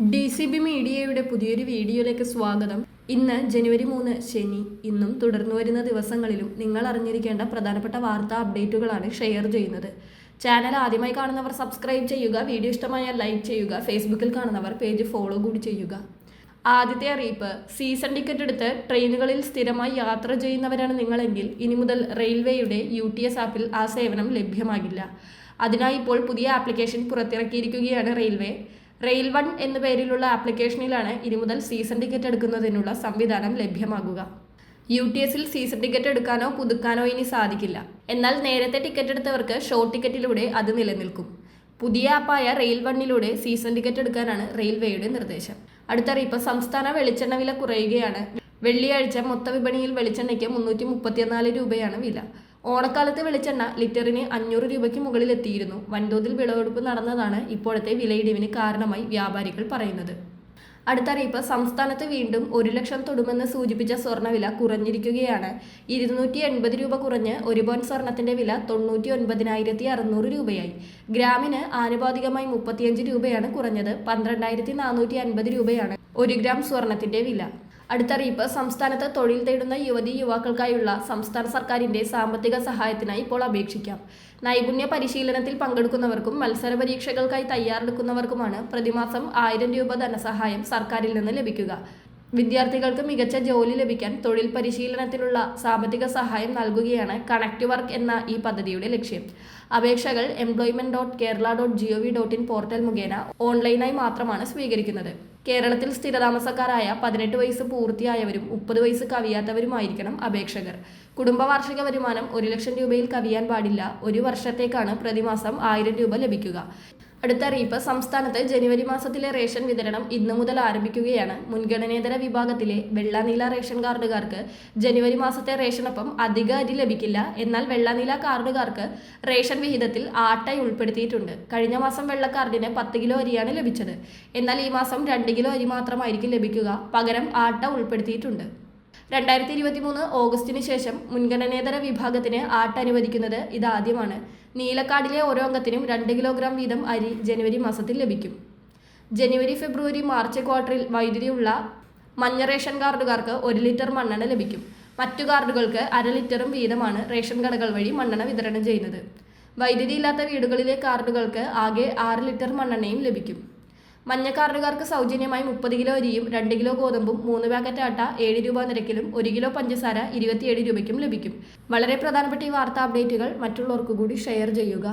DCB മീഡിയയുടെ പുതിയൊരു വീഡിയോയിലേക്ക് സ്വാഗതം. ഇന്ന് ജനുവരി 3 ശനി. ഇന്നും തുടർന്നു വരുന്ന ദിവസങ്ങളിലും നിങ്ങൾ അറിഞ്ഞിരിക്കേണ്ട പ്രധാനപ്പെട്ട വാർത്താ അപ്ഡേറ്റുകളാണ് ഷെയർ ചെയ്യുന്നത്. ചാനൽ ആദ്യമായി കാണുന്നവർ സബ്സ്ക്രൈബ് ചെയ്യുക, വീഡിയോ ഇഷ്ടമായാൽ ലൈക്ക് ചെയ്യുക, ഫേസ്ബുക്കിൽ കാണുന്നവർ പേജ് ഫോളോ കൂടി ചെയ്യുക. ആദ്യത്തെ അറിയിപ്പ്, സീസൺ ടിക്കറ്റ് എടുത്ത് ട്രെയിനുകളിൽ സ്ഥിരമായി യാത്ര ചെയ്യുന്നവരാണ് നിങ്ങളെങ്കിൽ ഇനി മുതൽ റെയിൽവേയുടെ UTS ആപ്പിൽ ആ സേവനം ലഭ്യമാകില്ല. അതിനായി ഇപ്പോൾ പുതിയ ആപ്ലിക്കേഷൻ പുറത്തിറക്കിയിരിക്കുകയാണ് റെയിൽവേ. റെയിൽ വൺ എന്ന പേരിലുള്ള ആപ്ലിക്കേഷനിലാണ് ഇനി മുതൽ സീസൺ ടിക്കറ്റ് എടുക്കുന്നതിനുള്ള സംവിധാനം ലഭ്യമാകുക. UTSൽ സീസൺ ടിക്കറ്റ് എടുക്കാനോ പുതുക്കാനോ ഇനി സാധിക്കില്ല. എന്നാൽ നേരത്തെ ടിക്കറ്റ് എടുത്തവർക്ക് ഷോർട്ട് ടിക്കറ്റിലൂടെ അത് നിലനിൽക്കും. പുതിയ ആപ്പായ റെയിൽ വണ്ണിലൂടെ സീസൺ ടിക്കറ്റ് എടുക്കാനാണ് റെയിൽവേയുടെ നിർദ്ദേശം. അടുത്തറിയിപ്പ്, സംസ്ഥാന വെളിച്ചെണ്ണ വില കുറയുകയാണ്. വെള്ളിയാഴ്ച മൊത്തവിപണിയിൽ വെളിച്ചെണ്ണയ്ക്ക് 334 രൂപയാണ് വില. ഓണക്കാലത്ത് വെളിച്ചെണ്ണ ലിറ്ററിന് 500 രൂപയ്ക്ക് മുകളിൽ എത്തിയിരുന്നു. വൻതോതിൽ വിളവെടുപ്പ് നടന്നതാണ് ഇപ്പോഴത്തെ വിലയിടിവിന് കാരണമായി വ്യാപാരികൾ പറയുന്നത്. അടുത്തറിയിപ്പ്, സംസ്ഥാനത്ത് വീണ്ടും 1 ലക്ഷം തൊടുമെന്ന് സൂചിപ്പിച്ച സ്വർണ്ണവില കുറഞ്ഞിരിക്കുകയാണ്. 280 രൂപ കുറഞ്ഞ് 1 പവൻ സ്വർണത്തിന്റെ വില 99,600 രൂപയായി. ഗ്രാമിന് ആനുപാതികമായി 35 രൂപയാണ് കുറഞ്ഞത്. 12,450 രൂപയാണ് 1 ഗ്രാം സ്വർണത്തിന്റെ വില. അടുത്തറിയിപ്പ്, സംസ്ഥാനത്ത് തൊഴിൽ തേടുന്ന യുവക്കൾക്കായുള്ള സംസ്ഥാന സർക്കാരിന്റെ സാമ്പത്തിക സഹായത്തിനായി ഇപ്പോൾ അപേക്ഷിക്കാം. നൈപുണ്യ പരിശീലനത്തിൽ പങ്കെടുക്കുന്നവർക്കും മത്സര പരീക്ഷകൾക്കായി തയ്യാറെടുക്കുന്നവർക്കുമാണ് പ്രതിമാസം 1000 രൂപ ധനസഹായം സർക്കാരിൽ നിന്ന് ലഭിക്കുക. വിദ്യാർത്ഥികൾക്ക് മികച്ച ജോലി ലഭിക്കാൻ തൊഴിൽ പരിശീലനത്തിനുള്ള സാമ്പത്തിക സഹായം നൽകുകയാണ് കണക്ട് വർക്ക് എന്ന ഈ പദ്ധതിയുടെ ലക്ഷ്യം. അപേക്ഷകൾ employment.kerala.gov.in പോർട്ടൽ മുഖേന ഓൺലൈനായി മാത്രമാണ് സ്വീകരിക്കുന്നത്. കേരളത്തിൽ സ്ഥിരതാമസക്കാരായ 18 വയസ്സ് പൂർത്തിയായവരും 30 വയസ്സ് കവിയാത്തവരുമായിരിക്കണം അപേക്ഷകർ. കുടുംബ വാർഷിക വരുമാനം 1 ലക്ഷം രൂപയിൽ കവിയാൻ പാടില്ല. 1 വർഷത്തേക്കാണ് പ്രതിമാസം 1000 രൂപ ലഭിക്കുക. അടുത്തറിയിപ്പ്, സംസ്ഥാനത്ത് ജനുവരി മാസത്തിലെ റേഷൻ വിതരണം ഇന്നു മുതൽ ആരംഭിക്കുകയാണ്. മുൻഗണനേതര വിഭാഗത്തിലെ വെള്ള നീല റേഷൻ കാർഡുകാർക്ക് ജനുവരി മാസത്തെ റേഷനൊപ്പം അധിക അരി ലഭിക്കില്ല. എന്നാൽ വെള്ള നീല കാർഡുകാർക്ക് റേഷൻ വിഹിതത്തിൽ ആട്ട ഉൾപ്പെടുത്തിയിട്ടുണ്ട്. കഴിഞ്ഞ മാസം വെള്ള കാർഡിന് 10 കിലോ അരിയാണ് ലഭിച്ചത്. എന്നാൽ ഈ മാസം 2 കിലോ അരി മാത്രമായിരിക്കും ലഭിക്കുക. പകരം ആട്ട ഉൾപ്പെടുത്തിയിട്ടുണ്ട്. 2023 ഓഗസ്റ്റിന് ശേഷം മുൻഗണനേതര വിഭാഗത്തിന് ആട്ട അനുവദിക്കുന്നത് ഇതാദ്യമാണ്. നീലക്കാർഡിലെ ഓരോ അംഗത്തിനും 2 കിലോഗ്രാം വീതം അരി ജനുവരി മാസത്തിൽ ലഭിക്കും. ജനുവരി, ഫെബ്രുവരി, മാർച്ച് ക്വാർട്ടറിൽ വൈദ്യുതിയുള്ള മഞ്ഞ റേഷൻ കാർഡുകാർക്ക് 1 ലിറ്റർ മണ്ണെണ്ണ ലഭിക്കും. മറ്റു കാർഡുകൾക്ക് 1/2 ലിറ്ററും വീതമാണ് റേഷൻ കടകൾ വഴി മണ്ണെണ്ണ വിതരണം ചെയ്യുന്നത്. വൈദ്യുതി ഇല്ലാത്ത വീടുകളിലെ കാർഡുകൾക്ക് ആകെ 6 ലിറ്റർ മണ്ണെണ്ണയും ലഭിക്കും. മഞ്ഞ കാർഡുകാർക്ക് സൗജന്യമായി 30 കിലോ അരിയും 2 കിലോ ഗോതമ്പും 3 പാക്കറ്റ് ആട്ട 7 രൂപ നിരക്കിലും 1 കിലോ പഞ്ചസാര 27 രൂപയ്ക്കും ലഭിക്കും. വളരെ പ്രധാനപ്പെട്ട ഈ വാർത്താ അപ്ഡേറ്റുകൾ മറ്റുള്ളവർക്ക് കൂടി ഷെയർ ചെയ്യുക.